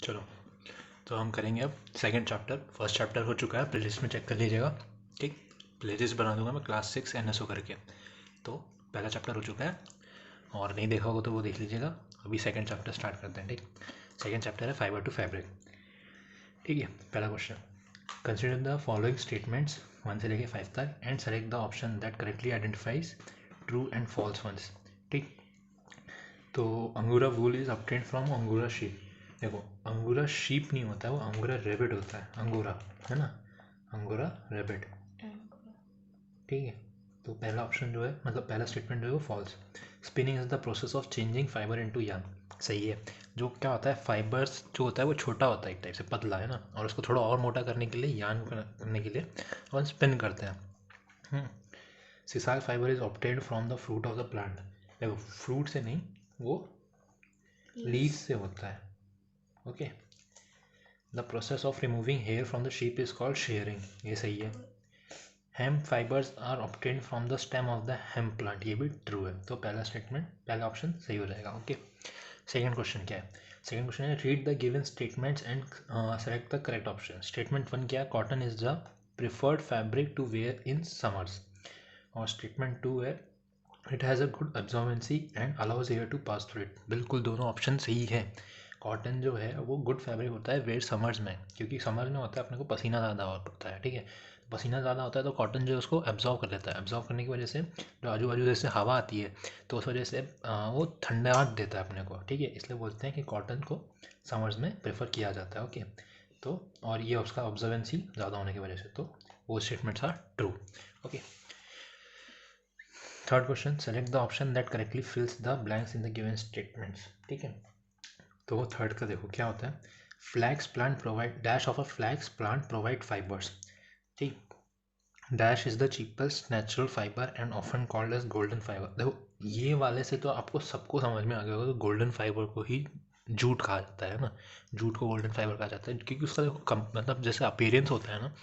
चलो तो हम करेंगे अब सेकंड चैप्टर। फर्स्ट चैप्टर हो चुका है, प्लेलिस्ट में चेक कर लीजिएगा। ठीक, प्लेलिस्ट बना दूंगा मैं क्लास 6 NSO करके। तो पहला चैप्टर हो चुका है, और नहीं देखा होगा तो वो देख लीजिएगा। अभी सेकंड चैप्टर स्टार्ट करते हैं। ठीक, सेकंड चैप्टर है फाइबर टू फैब्रिक। ठीक है, पहला question, consider the following statements 1 से लेके 5 तक and select the option that correctly identifies true and false ones. ठीक, तो angora wool is obtained from angora sheep. देखो, अंगूरा शीप नहीं होता है, वो अंगूरा रेबिट होता है। अंगूरा है ना, अंगूरा रेबिट। ठीक है, तो पहला ऑप्शन जो है, मतलब पहला स्टेटमेंट जो है वो false. Spinning is the process of changing fibre into yarn. सही है। जो क्या होता है, फाइबर्स जो होता है वो छोटा होता है, एक टाइप से पतला है ना, और उसको थोड़ा और मोटा करने के लिए, यार्न करने के लिए और स्पिन करते हैं। Sisal fibre is obtained from the fruit of the plant. देखो, फ्रूट से नहीं, वो लीव्स से होता है। Okay, the process of removing hair from the sheep is called shearing. ये सही है। Hemp fibres are obtained from the stem of the hemp plant. ये भी ट्रू है। तो पहला स्टेटमेंट, पहला ऑप्शन सही हो जाएगा। ओके, सेकंड क्वेश्चन क्या है? सेकंड क्वेश्चन है, read the given statements and select the correct option. Statement 1 क्या है? Cotton is the preferred fabric to wear in summers. और स्टेटमेंट 2 है, it has a good absorbency and allows air to pass through it. बिल्कुल दोनों option सही है। Cotton जो है वो गुड फैब्रिक होता है वेयर समर्स में, क्योंकि समर में होता है अपने को पसीना ज़्यादा होता है। ठीक है, पसीना ज़्यादा होता है तो कॉटन जो है उसको एब्जॉर्व कर लेता है। एब्जॉर्व करने की वजह से जो आजू बाजू जैसे हवा आती है तो उस वजह से वो ठंडाहट देता है अपने को। ठीक है, इसलिए बोलते हैं कि कॉटन को समर्स में प्रेफर किया जाता है। ओके, तो और ये उसका ऑब्जर्वेंसी ज़्यादा होने की वजह से, तो वो statements are true. Okay, third question, select the option that correctly fills the blanks in the given statements. ठीक है, तो थर्ड का देखो क्या होता है, flax plant provide dash of a flax plant provide fibres. ठीक, dash is the cheapest natural fibre and often called as golden fibre. देखो, ये वाले से तो आपको सबको समझ में आ गया होगा, तो गोल्डन फाइबर को ही जूट कहा जाता है ना। जूट को गोल्डन फाइबर कहा जाता है क्योंकि उसका देखो कम, मतलब जैसे अपीयरेंस होता है ना,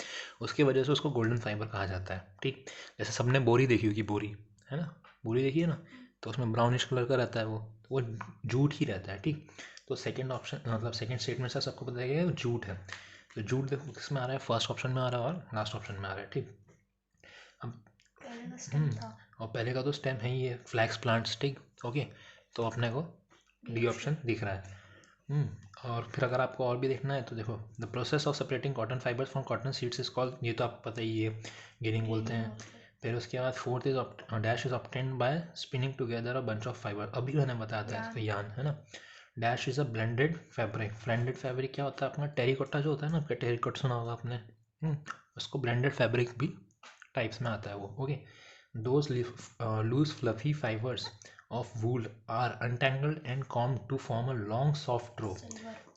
उसकी वजह से उसको गोल्डन फाइबर कहा जाता है। ठीक, जैसे सबने बोरी देखी होगी, बोरी है ना, बोरी देखी है ना, तो उसमें ब्राउनिश कलर का रहता है वो, तो वो जूट ही रहता है। ठीक, तो सेकंड ऑप्शन, मतलब सेकंड स्टेटमेंट से सबको पता है कि जूट है। तो जूट देखो किसमें आ रहा है, फर्स्ट ऑप्शन में आ रहा है और लास्ट ऑप्शन में आ रहा है। ठीक, अब और पहले का तो स्टेम है ही है, फ्लैक्स प्लांट्स। ठीक, ओके, तो अपने को डी ऑप्शन दिख रहा है। और फिर अगर आपको और भी देखना है तो देखो, the process of separating cotton fibres from cotton seeds is called, ये तो आपको पता ही है, गिनिंग बोलते हैं। फिर उसके बाद fourth is dash is obtained by spinning together a bunch of fibre. अभी मैंने बताया था इसको, यान है ना। Dash is a blended fabric. Blended fabric क्या होता है? अपना टेरिकोटा जो होता है ना, आपका टेरिकोट सुना होगा आपने, उसको ब्लेंडेड फैब्रिक भी टाइप्स में आता है वो। Okay, those loose fluffy fibres of wool are untangled and combed to form a long soft row.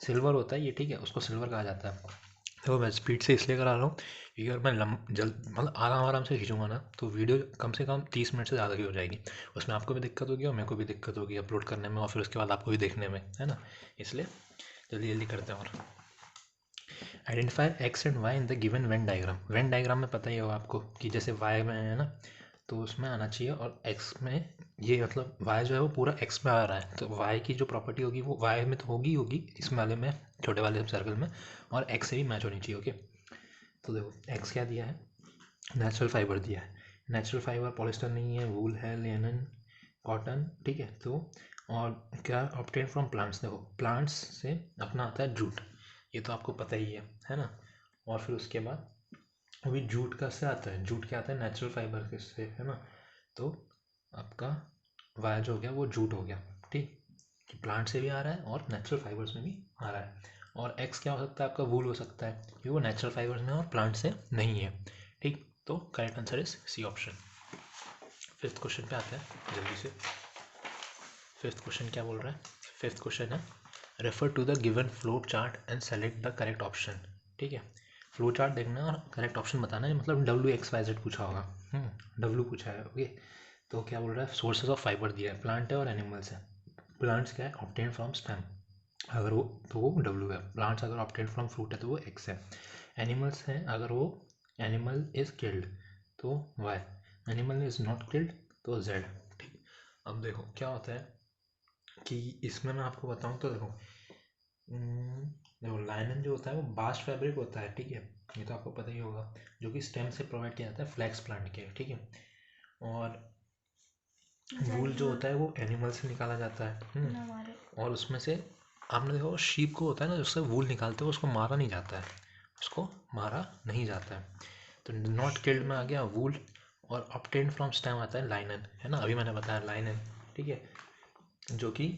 Silver होता है ये। ठीक है, उसको सिल्वर कहा जाता है। देखो, मैं स्पीड से इसलिए करा रहा हूँ क्योंकि अगर मैं जल्द मतलब आराम आराम से खींचूंगा ना, तो वीडियो कम से कम 30 मिनट से ज़्यादा की हो जाएगी। उसमें आपको भी दिक्कत होगी और मेरे को भी दिक्कत होगी अपलोड करने में, और फिर उसके बाद आपको भी देखने में, है ना। इसलिए जल्दी जल्दी करते हैं। और identify X and Y in the given Venn diagram. Venn diagram में पता ही होगा आपको कि जैसे वाई में है ना, तो उसमें आना चाहिए, और एक्स में, ये मतलब वाई जो है वो पूरा एक्स में आ रहा है, तो वाई की जो प्रॉपर्टी होगी वो वाई में तो होगी इस वाले में, छोटे वाले सर्कल में, और एक्स से भी मैच होनी चाहिए। ओके, तो देखो एक्स क्या दिया है, नेचुरल फाइबर दिया है। नेचुरल फाइबर पॉलिस्टर नहीं है, वूल है, लिनन, कॉटन। ठीक है, तो और क्या ऑब्टेन फ्रॉम प्लांट्स। देखो, प्लांट्स से अपना आता है जूट, ये तो आपको पता ही है ना। और फिर उसके बाद अभी जूट का से आता है, जूट क्या आता है? नेचुरल फाइबर के से, है ना। तो आपका वाया जो हो गया वो जूट हो गया। ठीक, कि प्लांट से भी आ रहा है और नेचुरल फाइबर्स में भी आ रहा है। और एक्स क्या हो सकता है? आपका वूल हो सकता है, क्योंकि वो नेचुरल फाइबर्स में और प्लांट से नहीं है। ठीक, तो correct answer is C option. Fifth question पे आते हैं जल्दी से। फिफ्थ क्वेश्चन क्या बोल रहा है? फिफ्थ क्वेश्चन है, refer to the given flow chart and select the correct option. ठीक है, फ्लो चार्ट देखना और करेक्ट ऑप्शन बताना है, मतलब WXYZ पूछा होगा, W पूछा है। ओके, तो क्या बोल रहा है? सोर्सेज ऑफ फाइबर दिया है, प्लांट है और एनिमल्स है। प्लांट्स क्या है? ऑब्टेन फ्रॉम स्टेम, अगर वो तो वो W है। प्लांट्स अगर ऑब्टेन फ्रॉम फ्रूट है तो वो X है। एनिमल्स हैं, अगर वो एनिमल इज किल्ड तो Y, animal is not killed तो Z। ठीक, अब देखो क्या होता है कि इसमें मैं आपको बताऊं तो देखो, देखो लाइनन जो होता है वो बास्ट फैब्रिक होता है, ठीक है, ये तो आपको पता ही होगा, जो कि स्टेम से प्रोवाइड किया जाता है फ्लैक्स प्लांट के, ठीक है। और वूल जो होता है वो एनिमल से निकाला जाता है। और उसमें से आपने देखो शीप को होता है ना, जिससे वूल निकालते हो उसको मारा नहीं जाता है, उसको मारा नहीं जाता है। तो नॉट किल्ड में आ गया वूल, और ऑब्टेन्ड फ्रॉम स्टेम आता है लाइनन, है ना, अभी मैंने बताया लाइनन, ठीक है, जो कि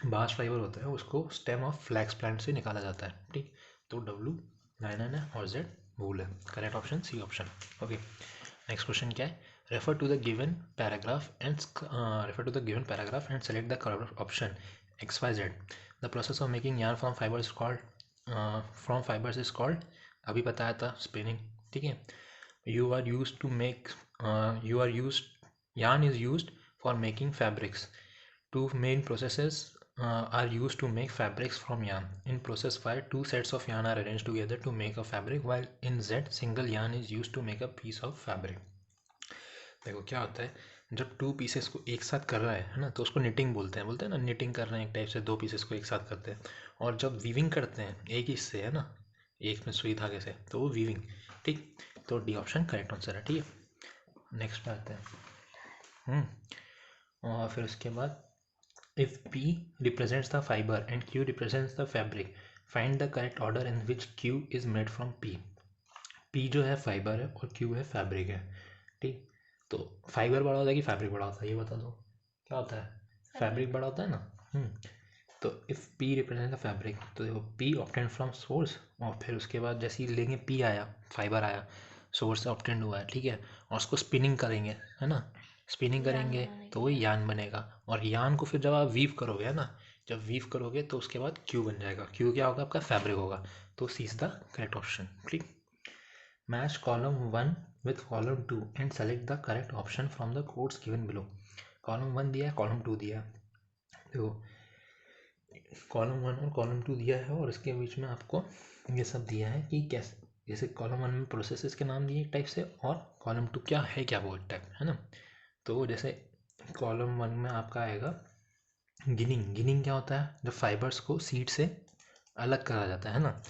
बास्ट फाइबर होता है, उसको स्टेम ऑफ फ्लैक्स प्लांट से निकाला जाता है, ठीक। तो डब्लू लाइनन है और जेड वूल है, correct option C option. Okay, next question क्या है, refer to the given paragraph and select the correct option XYZ. The process of making yarn from fibers is called अभी बताया था spinning, ठीक है। you are used to make you are used yarn is used for making fabrics. Two main processes are used to make fabrics from yarn. In process 5, two sets of yarn are arranged together to make a fabric, while in Z, single yarn is used to make a piece of fabric. देखो क्या होता है, जब two pieces को एक साथ कर रहा है ना, तो उसको निटिंग बोलते हैं ना, निटिंग कर रहे हैं एक टाइप से, दो पीसेस को एक साथ करते हैं। और जब वीविंग करते हैं एक ही से, है ना, एक में सुई धागे से, तो वो वीविंग, ठीक। तो डी ऑप्शन करेक्ट आंसर है, ठीक है। नेक्स्ट पे आते हैं। और फिर उसके बाद if P represents the fiber and Q represents the fabric, find the correct order in which Q is made from P. P जो है फाइबर है और Q है फैब्रिक है, ठीक। तो फाइबर बड़ा होता है कि फैब्रिक बड़ा होता है, ये बता दो, क्या होता है, फैब्रिक बड़ा होता है ना। तो if P represent the fabric, तो देखो पी ऑब्टेन फ्रॉम सोर्स, और फिर उसके बाद जैसे ही लेंगे पी आया, फाइबर आया, सोर्स से ऑब्टेंड हुआ है, ठीक है, और उसको स्पिनिंग करेंगे, है ना, स्पिनिंग करेंगे तो वही यान बनेगा। और यान को फिर जब आप वीव करोगे, है ना, जब वीव करोगे तो उसके बाद क्यू बन जाएगा, क्यू क्या होगा, आपका फैब्रिक होगा। तो सी इज द करेक्ट ऑप्शन, ठीक। Match column 1 with column 2 and select the correct option from the codes given below. Column 1 दिया है, कॉलम 2 दिया है, देखो कॉलम 1 और कॉलम 2 दिया है, और इसके बीच में आपको ये सब दिया है कि कैसे, जैसे कॉलम 1 में प्रोसेसेस के नाम दिए एक टाइप से, और कॉलम 2 क्या है, क्या वो एक टाइप, है ना। तो जैसे कॉलम 1 में आपका आएगा गिनिंग, गिनिंग क्या होता है, जब फाइबर्स को सीड से अलग करा जाता है ना।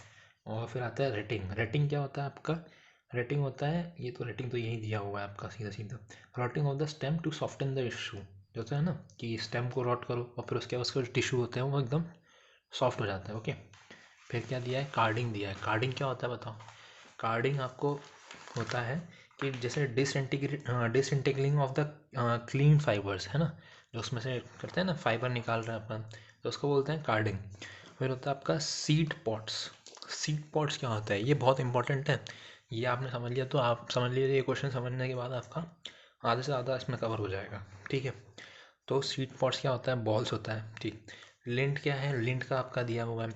और फिर आता है रेटिंग, रेटिंग क्या होता है आपका, रेटिंग होता है, ये तो रेटिंग तो यही दिया हुआ है आपका सीधा सीधा, rotting of the stem to soften the tissue, जो होता है ना कि स्टेम को रॉट करो और फिर उसके बाद उसके टिश्यू होते हैं वो एकदम सॉफ्ट हो जाता है, ओके। फिर क्या दिया है, कार्डिंग दिया है, कार्डिंग क्या होता है बताओ। कार्डिंग आपको होता है कि जैसे disintegrating of the clean fibres, है ना, जो उसमें से करते हैं ना, फाइबर निकाल रहे हैं अपन, तो उसको बोलते हैं कार्डिंग। फिर होता है आपका सीड पॉट्स, सीड पॉट्स क्या होता है, ये बहुत इंपॉर्टेंट है, ये आपने समझ लिया तो आप समझ लीजिए, ये क्वेश्चन समझने के बाद आपका आधे से ज़्यादा इसमें कवर हो जाएगा, ठीक है। तो सीड पॉट्स क्या होता है, बॉल्स होता है, ठीक। लिंट क्या है, लिंट का आपका दिया हुआ है,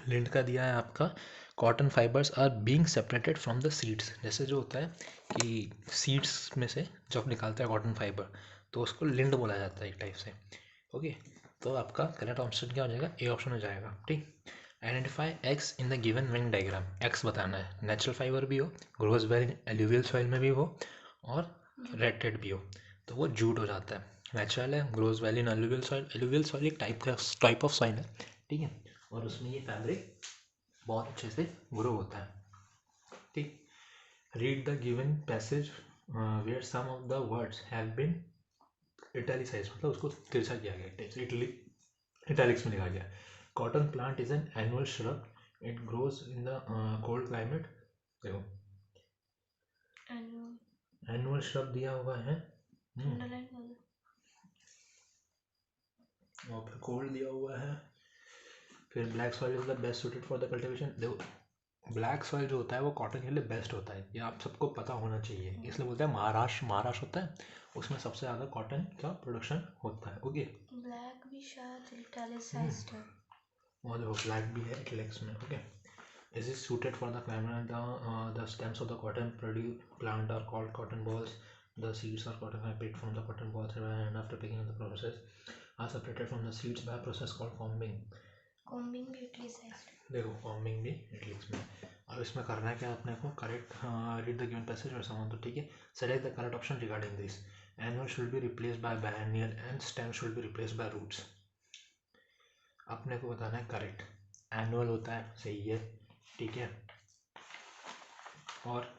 लिंट का दिया है आपका, cotton fibres are being separated from the seeds, जैसे जो होता है कि सीड्स में से जब निकालते हैं कॉटन फाइबर, तो उसको लिंट बोला जाता है एक टाइप से, ओके। तो आपका करेक्ट ऑप्शन क्या हो जाएगा, ए ऑप्शन हो जाएगा, ठीक। Identify x in the given Venn diagram, x बताना है, नेचुरल फाइबर भी हो, ग्रोज वेल एल्यूवियल सॉइल में भी हो, और रेटेड भी हो, तो वो जूट हो जाता है। नेचुरल है, grows well in alluvial soil एक टाइप ऑफ सॉइल है, ठीक है, और उसमें ये फैब्रिक बहुत अच्छे से ग्रो होता है, ठीक। Read the given passage where some of the words have been italicised, मतलब उसको तिरछा किया गया, टाइप से इटैलिक्स में लिखा गया। Cotton plant is an annual shrub, it grows in the cold climate, देखो एनुअल श्रब दिया हुआ है, और फिर कोल्ड दिया हुआ है। फिर black soil is the best suited for the cultivation, देखो ब्लैक सॉइल जो होता है वो कॉटन के लिए बेस्ट होता है, ये आप सबको पता होना चाहिए, इसलिए बोलते हैं महाराष्ट्र, महाराष्ट्र होता है उसमें सबसे ज़्यादा कॉटन का प्रोडक्शन होता है, ओके। ब्लैक भी शायद इटैलिसाइज्ड है, और देखो ब्लैक भी है इटैलिक्स में, okay. Is it suited for the climate? The stems of the cotton plant are called cotton balls. The seeds are cotton are picked from the cotton balls, and after picking the process are separated from the seeds by a process called combing. Combing भी italicised, देखो combing भी italics में। अब इसमें करना है क्या अपने को, correct read the given passage और समान, तो ठीक है, select the correct option regarding this. Annual should be replaced by biennial and stem should be replaced by roots. अपने को बताना है करेक्ट, एनुअल होता है, सही है, ठीक है। और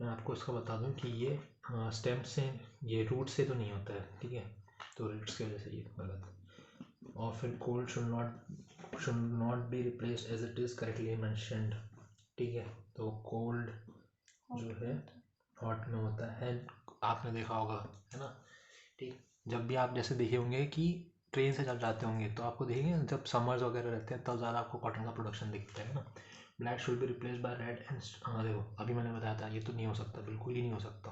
मैं आपको इसका बता दूं कि ये स्टेम से, ये रूट से तो नहीं होता है, ठीक है, तो रूट्स की वजह से ये गलत। और फिर cold should not be replaced as it is correctly mentioned, ठीक है, तो कोल्ड जो है हॉट में होता है, आपने देखा होगा, है ना, ठीक। जब भी आप जैसे देखे होंगे कि ट्रेन से जब जाते होंगे तो आपको देखेंगे जब समर्स वगैरह रहते हैं तब ज़्यादा आपको कॉटन का प्रोडक्शन दिखता है ना। Black should be replace bye red and, हाँ देखो अभी मैंने बताया था ये तो नहीं हो सकता, बिल्कुल ही नहीं हो सकता।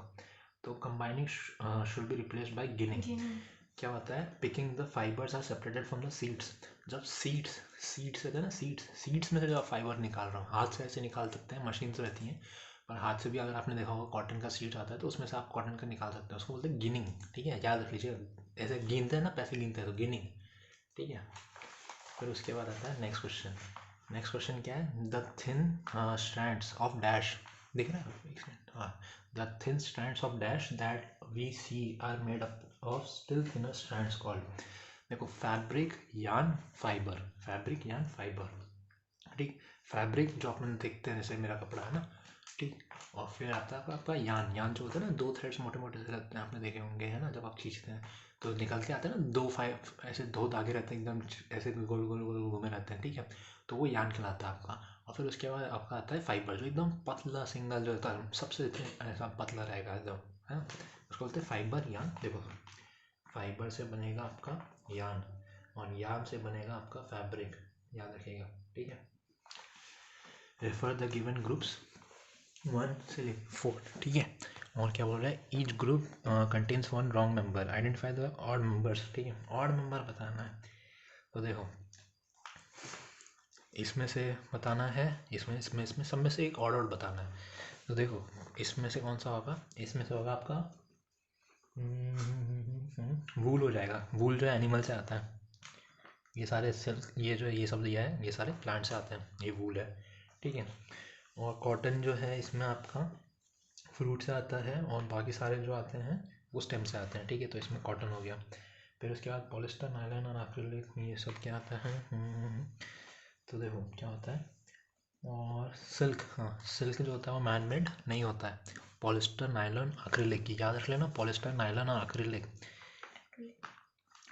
तो combining should be replace by ginning. क्या होता है, picking the fibres are separated from the seeds. जब सीड्स रहते हैं ना, सीड्स में से जब आप फाइबर निकाल रहे हो, हाथ से ऐसे निकाल सकते हैं, मशीन से रहती हैं, पर हाथ से भी अगर आपने देखा होगा कॉटन का सीड आता है तो उसमें से आप कॉटन का निकाल सकते हैं, उसको बोलते हैं गिनिंग, ठीक है, याद रख लीजिए, ऐसे गिनते हैं ना, पैसे गिनते हैं तो गिनिंग, ठीक है। फिर उसके बाद आता है नेक्स्ट क्वेश्चन। नेक्स्ट क्वेश्चन क्या है, the thin strands of dash, दिख रहा है एक मिनट, हाँ, the thin strands of dash that we see are made up of still thinner strands called, देखो fabric yarn fibre, fabric yarn fibre, ठीक। Fabric जो अपन देखते हैं जैसे मेरा कपड़ा है ना, ठीक। और फिर आता है आपका यान जो होता है ना, दो थ्रेड्स मोटे मोटे से लगते हैं, आपने देखे होंगे, है ना, जब आप खींचते हैं तो निकल के आते हैं ना, दो फाइव ऐसे दो धागे रहते हैं एकदम ऐसे गोल गोल गोल घूमे रहते हैं, ठीक है, तो वो यान कहलाता है आपका। और फिर उसके बाद आपका आता है फाइबर, जो एकदम पतला सिंगल जो होता है सबसे ऐसा पतला रहेगा एकदम, है ना, उसको बोलते हैं फाइबर यान। देखो फाइबर से बनेगा आपका यान और यान से बनेगा आपका फैब्रिक, याद रखिएगा, ठीक है। रेफर द गिवन ग्रुप्स 1 से 4, ठीक है। और क्या बोल रहा है, each group contains one wrong number, identify the odd numbers, ठीक है, ऑड नंबर बताना है। तो देखो इसमें से बताना है, इसमें सब में से एक ऑड बताना है। तो देखो इसमें से कौन सा होगा, इसमें से होगा आपका वूल हो जाएगा, वूल जो एनिमल से आता है, ये सारे सेल्स, ये जो ये सब दिया है ये सारे प्लांट से आते हैं, ये वूल है, ठीक है। और कॉटन जो है इसमें आपका फ्रूट से आता है, और बाकी सारे जो आते हैं वो स्टेम से आते हैं, ठीक है, तो इसमें कॉटन हो गया। फिर उसके बाद पॉलिस्टर, नायलॉन और एक्रिलिक, ये सब क्या आता है, तो देखो क्या होता है, और सिल्क, हाँ सिल्क जो होता है वो मैन मेड नहीं होता है, पॉलिस्टर, नायलॉन, एक्रिलिक, याद रख लेना, पॉलिस्टर, नायलॉन और एक्रिलिक,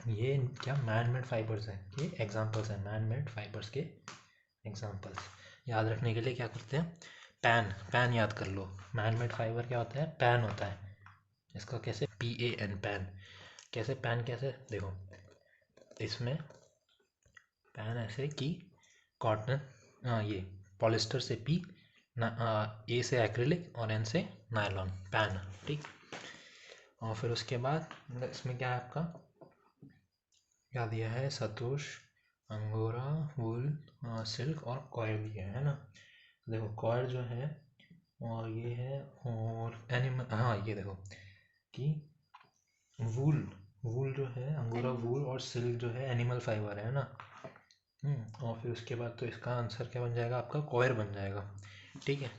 ये क्या मैन मेड फाइबर्स हैं, ये एग्जांपल्स हैं मैन मेड फाइबर्स के एग्जांपल्स। याद रखने के लिए क्या करते हैं, पैन याद कर लो, मैन मेड फाइबर क्या होता है, पैन होता है, इसका कैसे, PAN पैन, कैसे पैन, कैसे देखो इसमें पैन ऐसे कि कॉटन, ये पॉलिस्टर से P, A से एक्रिलिक और N से नायलॉन, पैन, ठीक। और फिर उसके बाद इसमें क्या है आपका, क्या दिया है, सतोश, अंगोरा, वूल, सिल्क और कॉयर दिया है ना। देखो कॉयर जो है और ये है, और एनिमल, हाँ ये देखो कि वूल, वूल जो है अंगोरा वूल, और सिल्क जो है एनिमल फाइबर है ना। और फिर उसके बाद तो इसका आंसर क्या बन जाएगा आपका, कॉयर बन जाएगा, ठीक है।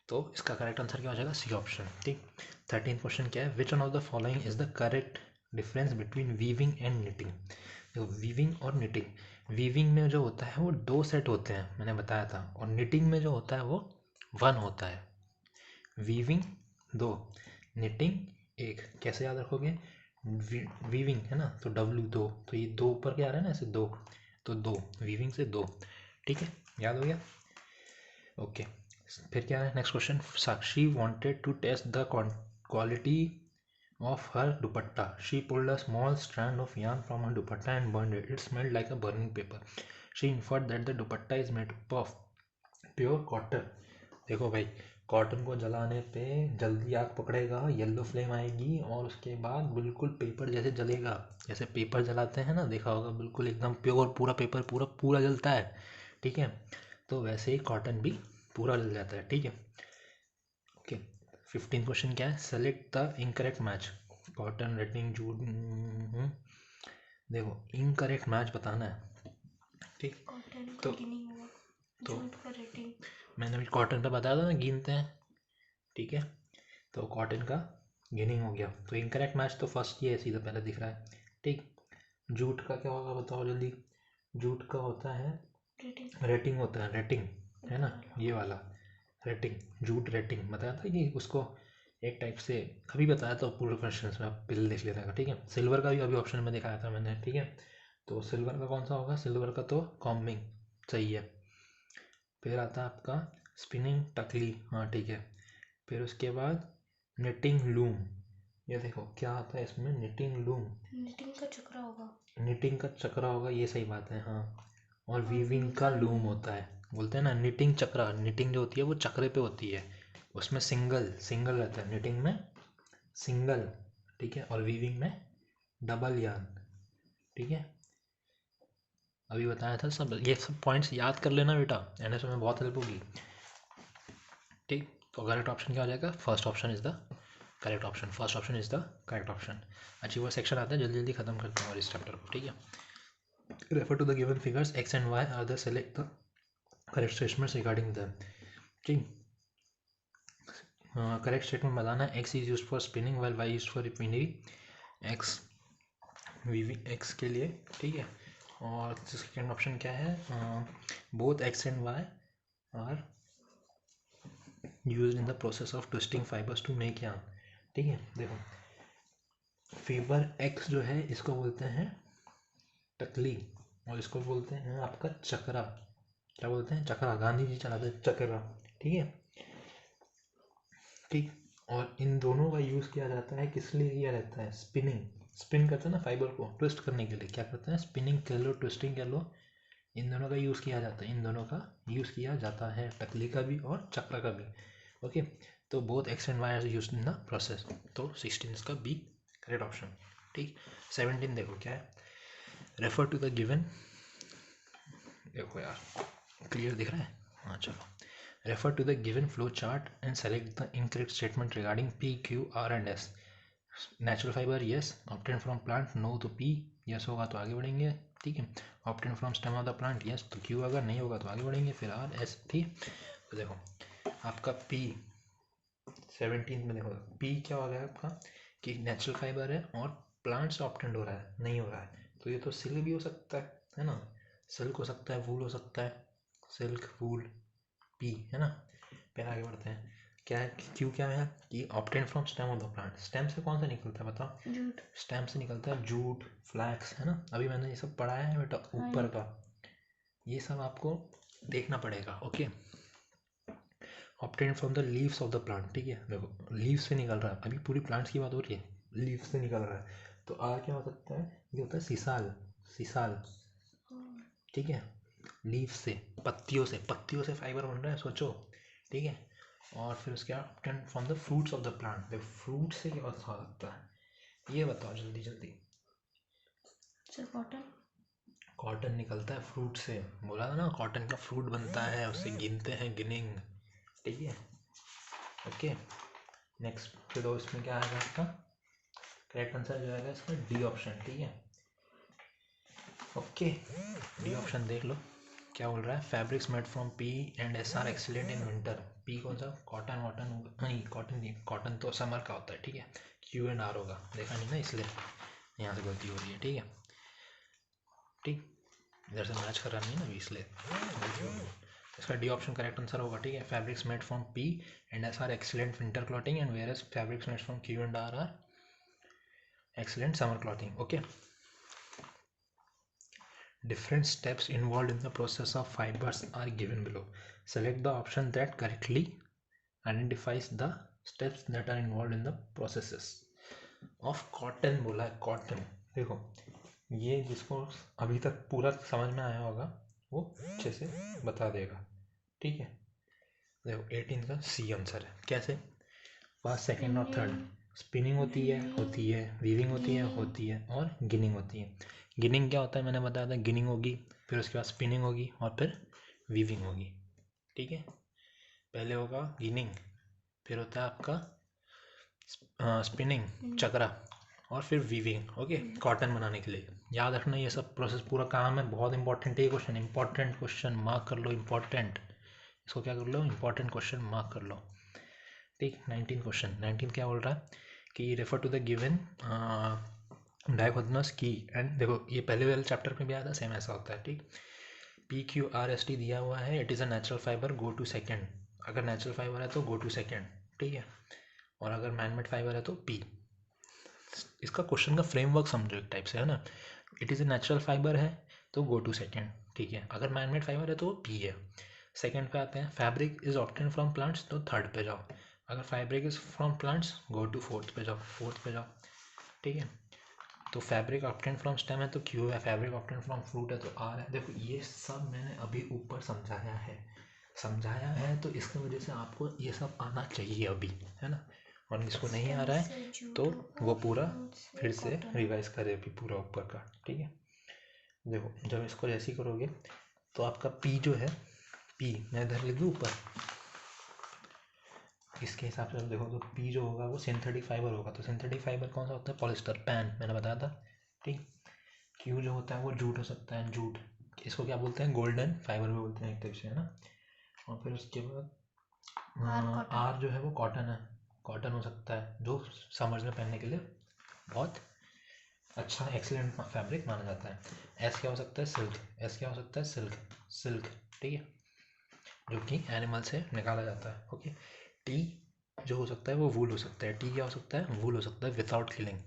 तो इसका करेक्ट आंसर क्या हो जाएगा, C ऑप्शन, ठीक। 13 क्वेश्चन क्या है, which one of the following is the correct difference between weaving and knitting. देखो वीविंग और निटिंग, वीविंग में जो होता है वो 2 सेट होते हैं, मैंने बताया था, और निटिंग में जो होता है वो 1 होता है। वीविंग 2, निटिंग 1, कैसे याद रखोगे, वीविंग है ना तो W 2, तो ये 2 ऊपर क्या आ रहा है ना ऐसे 2, तो 2, वीविंग से 2, ठीक है, याद हो गया, ओके। फिर क्या है next question, Sakshi wanted to test the quality of her dupatta. She pulled a small strand of yarn from her dupatta and burned it. It smelled like a burning paper. She inferred that the dupatta is made up of pure cotton. देखो भाई, cotton को जलाने पे जल्दी आग पकड़ेगा, yellow flame आएगी, और उसके बाद बिल्कुल पेपर जैसे जलेगा, जैसे पेपर जलाते हैं ना, देखा होगा बिल्कुल एकदम प्योर, पूरा पेपर पूरा पूरा जलता है, ठीक है, तो वैसे ही कॉटन भी पूरा जल जाता है, ठीक है, ओके। 15 क्वेश्चन क्या है, select the incorrect match, cotton, rating, jute, देखो इनकरेक्ट मैच बताना है, ठीक। तो मैंने अभी कॉटन पे बताया था ना, गिनते हैं, ठीक है, तो कॉटन का गिनिंग हो गया, तो इनकरेक्ट मैच तो फर्स्ट ये सीधा पहले दिख रहा है, ठीक। जूट का क्या होगा बताओ जल्दी, जूट का होता है रेटिंग होता है, रेटिंग है ना, ये वाला रेटिंग, जूट रेटिंग बताया था कि उसको एक टाइप से कभी बताया था पूरे क्वेश्चन में, आप बिल देख लेना। ठीक है, सिल्वर का भी अभी ऑप्शन में दिखाया था मैंने। ठीक है, तो सिल्वर का कौन सा होगा, सिल्वर का तो कॉम्बिंग सही है। फिर आता है आपका स्पिनिंग टकली, हाँ ठीक है। फिर उसके बाद निटिंग लूम, ये देखो क्या आता है इसमें, निटिंग लूम, निटिंग का चक्रा होगा, निटिंग का चक्रा होगा, ये सही बात है हाँ। और वीविंग का लूम होता है, बोलते हैं ना निटिंग चक्रा, निटिंग जो होती है वो चक्रे पे होती है, उसमें सिंगल सिंगल रहता है, निटिंग में सिंगल। ठीक है, और वीविंग में डबल यार्न। ठीक है, अभी बताया था सब, ये सब पॉइंट्स याद कर लेना बेटा, एनएसओ में बहुत हेल्प होगी। ठीक, तो करेक्ट ऑप्शन क्या हो जाएगा, first option is the correct option, first option is the correct option. Achiever section आता है, जल्दी जल्दी खत्म करते हैं और इस चैप्टर को। ठीक है, refer to the given figures X and Y are the select the correct statements regarding them. ठीक, करेक्ट स्टेटमेंट बताना है, X is use for spinning while Y use for refinery, X वीवी एक्स के लिए। ठीक है, और सेकेंड ऑप्शन क्या है, both X and Y are use in the process of twisting fibres to make yarn. ठीक है, देखो फाइबर एक्स जो है इसको बोलते हैं टकली, और इसको बोलते हैं आपका चक्रा, क्या बोलते हैं, चक्रा, गांधी जी चलाते हैं चक्रा। ठीक है, ठीक, और इन दोनों का यूज़ किया जाता है किस लिए किया जाता है, स्पिनिंग, स्पिन करते हैं ना फाइबर को, ट्विस्ट करने के लिए क्या करते हैं, स्पिनिंग कह लो ट्विस्टिंग कह लो, इन दोनों का यूज़ किया जाता है, इन दोनों का यूज़ किया जाता है, टकली का भी और चक्र का भी। ओके, तो both X and Y are used in the process, तो 16 इसका बी करेक्ट ऑप्शन। ठीक, 17 देखो क्या है, रेफर टू द गिवन, देखो यार क्लियर दिख रहा है, हाँ चलो, refer to the given flow chart and select the incorrect statement regarding P Q R and S. Natural fibre yes, obtain from plant no, तो पी यस होगा तो आगे बढ़ेंगे। ठीक है, obtain from stem of the plant yes, तो Q अगर नहीं होगा तो आगे बढ़ेंगे, फिर आर एस। ठीक, तो देखो आपका पी 17 में देखो पी क्या हो गया आपका, कि नेचुरल फाइबर है और प्लांट से ऑब्टेंड हो रहा है, नहीं हो रहा है, तो ये तो सिल्क भी हो सकता है ना, सिल्क हो सकता है, वूल हो सकता है, सिल्क वूल पी है ना। फिर आगे बढ़ते हैं, क्या है क्यू क्या है, कि obtain from stem of the plant, stem से कौन सा निकलता है बताओ, जूट, स्टेम से निकलता है जूट, फ्लैक्स है ना, अभी मैंने ये सब पढ़ाया है बेटा ऊपर का, ये सब आपको देखना पड़ेगा। Okay, obtain from the leaves of the plant, ठीक है, देखो लीव्स से निकल रहा है, अभी पूरी प्लांट्स की बात हो रही है, लीव्स से निकल रहा है, तो आर क्या हो सकता है, ये होता है सीसाल, सीसाल। ठीक है, लीव से, पत्तियों से, पत्तियों से फाइबर बन रहा है सोचो। ठीक है, और फिर उसके बाद obtain from the fruits of the plant, देखो फ्रूट से क्या हो सकता है, ये बताओ जल्दी जल्दी। कॉटन, कॉटन निकलता है फ्रूट से, बोला था ना कॉटन का फ्रूट बनता है, उससे गिनते हैं गिनिंग। ठीक है, ओके, नेक्स्ट फिर दो, इसमें क्या आएगा आपका करेक्ट आंसर जो आएगा इसका डी ऑप्शन। ठीक है, ओके, डी ऑप्शन देख लो क्या बोल रहा है, fabrics made from P and S are excellent in winter, P कौन सा, कॉटन, वॉटन नहीं, कॉटन नहीं, कॉटन तो समर का होता है। ठीक है, क्यू एंड आर होगा, देखा नहीं ना इसलिए यहाँ से गलती हो रही है। ठीक है, ठीक, इधर से मैच कर रहा नहीं ना इसलिए गलती हो रही है, इसका डी ऑप्शन करेक्ट आंसर होगा। ठीक है, fabrics made from P and S are excellent winter clothing and whereas fabrics made from Q and R excellent summer clothing. Okay, different steps involved in the process of fibers are given below, select the option that correctly identifies the steps that are involved in the processes of cotton। बोला है cotton, देखो ये जिसको अभी तक पूरा समझ में आया होगा वो अच्छे से बता देगा। ठीक है, देखो 18 का सी आंसर है, कैसे, फर्स्ट सेकंड और थर्ड, स्पिनिंग होती है, वीविंग होती है और गिनिंग होती है। गिनिंग क्या होता है मैंने बताया था, गिनिंग होगी, फिर उसके बाद स्पिनिंग होगी और फिर वीविंग होगी। ठीक है, पहले होगा गिनिंग, फिर होता है आपका स्पिनिंग चक्रा, और फिर वीविंग। ओके, कॉटन बनाने के लिए याद रखना ये सब प्रोसेस पूरा काम है, बहुत इंपॉर्टेंट है ये क्वेश्चन, इंपॉर्टेंट क्वेश्चन मार्क कर लो, इंपॉर्टेंट, इसको क्या कर लो, इंपॉर्टेंट क्वेश्चन मार्क कर लो। ठीक, 19 क्वेश्चन, 19 क्या बोल रहा है कि रेफर टू द गिवन डायगोनस की, एंड देखो ये पहले वाले चैप्टर में भी आया था, सेम ऐसा होता है। ठीक, PQRST दिया हुआ है, it is a natural fibre, go to second. अगर नेचुरल फाइबर है तो गो टू सेकेंड, ठीक है। और अगर मैनमेड फाइबर है तो P। इसका क्वेश्चन का फ्रेमवर्क समझो एक टाइप से, है ना। It is a natural fibre है तो गो टू सेकेंड, ठीक है। अगर मैनमेड फाइबर है तो वो P है। सेकेंड पे आते हैं, fabric is obtain from plants, तो थर्ड पे जाओ। अगर fabric is from plants, go to fourth पे जाओ, फोर्थ पे जाओ, ठीक है। तो फैब्रिक ऑब्टेन फ्रॉम स्टेम है तो Q है, फैब्रिक ऑब्टेन फ्रॉम फ्रूट है तो R है। देखो ये सब मैंने अभी ऊपर समझाया है तो इसकी वजह से आपको ये सब आना चाहिए अभी, है ना। और जिसको नहीं आ रहा है तो वो पूरा फिर से रिवाइज करे अभी पूरा ऊपर का, ठीक है। देखो जब इसको जैसे ही करोगे तो आपका P जो है, P मैं इधर लिख दूँ ऊपर, इसके हिसाब से देखो तो P जो होगा वो सिंथेटिक फाइबर होगा। तो सिंथेटिक फाइबर कौन सा होता है? पॉलिस्टर, पैन, मैंने बताया था, ठीक। Q जो होता है वो जूट हो सकता है, जूट, इसको क्या बोलते हैं? गोल्डन फाइबर भी बोलते हैं एक टाइप से, है ना। और फिर उसके बाद R जो है वो कॉटन है, कॉटन हो सकता है, जो समर्स में पहनने के लिए बहुत अच्छा एक्सीलेंट फैब्रिक माना जाता है। S क्या हो सकता है? सिल्क, S क्या हो सकता है? सिल्क, सिल्क, ठीक है, जो कि एनिमल से निकाला जाता है, ओके। T जो हो सकता है वो वूल हो सकता है, T क्या हो सकता है? वूल हो सकता है, विदाउट किलिंग,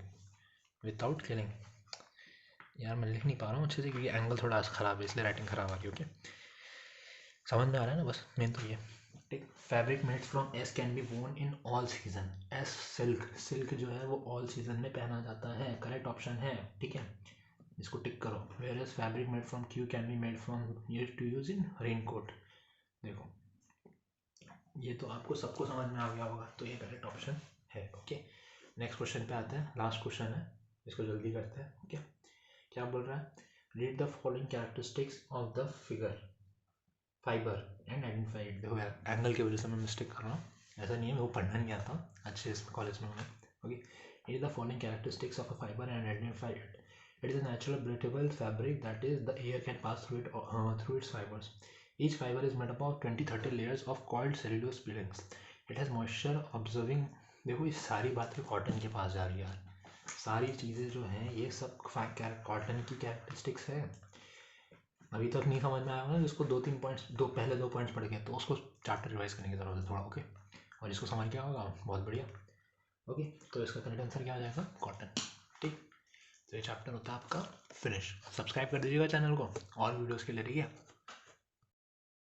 विदाउट किलिंग। यार मैं लिख नहीं पा रहा हूँ अच्छे से क्योंकि एंगल थोड़ा ख़राब है, इसलिए राइटिंग ख़राब आ रही है, ओके। समझ में आ रहा है ना, बस मेन तो ये, ठीक। Fabric made from S can be worn in all season. S silk, silk जो है वो ऑल सीजन में पहना जाता है, करेक्ट ऑप्शन है, ठीक है, इसको टिक करो। Where is fabric made from Q can be made from use to use in raincoat. देखो ये तो आपको सबको समझ में आ गया होगा, तो ये करेक्ट ऑप्शन है, ओके। नेक्स्ट क्वेश्चन पे आते हैं, लास्ट क्वेश्चन है, इसको जल्दी करते हैं, ओके। क्या बोल रहा है? Read the following characteristics of the figure fibre and identify it. देखो यार एंगल की वजह से मैं मिस्टेक कर रहा हूँ, ऐसा नहीं है, वो पढ़ना नहीं आता अच्छे इस कॉलेज में हमें, okay. Read the following characteristics of a fibre and identify it. It is a natural breathable fabric, that is the air can pass through it through its fibers. Each fiber is made up of 20-30 layers of coiled cellulose peelings. It has moisture absorbing। देखो ये सारी बातें cotton के पास जा रही है यार, सारी चीज़ें जो हैं ये सब कॉटन की कैरेक्टरिस्टिक्स है। अभी तक नहीं समझ में आया ना जिसको पहले दो पॉइंट्स पढ़ गए तो उसको चैप्टर रिवाइज करने की ज़रूरत है थोड़ा, ओके। और जिसको समझ गया होगा बहुत बढ़िया, ओके। तो इसका करेक्ट आंसर क्या हो जाएगा? कॉटन, ठीक। तो ये चैप्टर होता है आपका फिनिश। सब्सक्राइब कर दीजिएगा चैनल को और वीडियोस के लिए, ठीक है।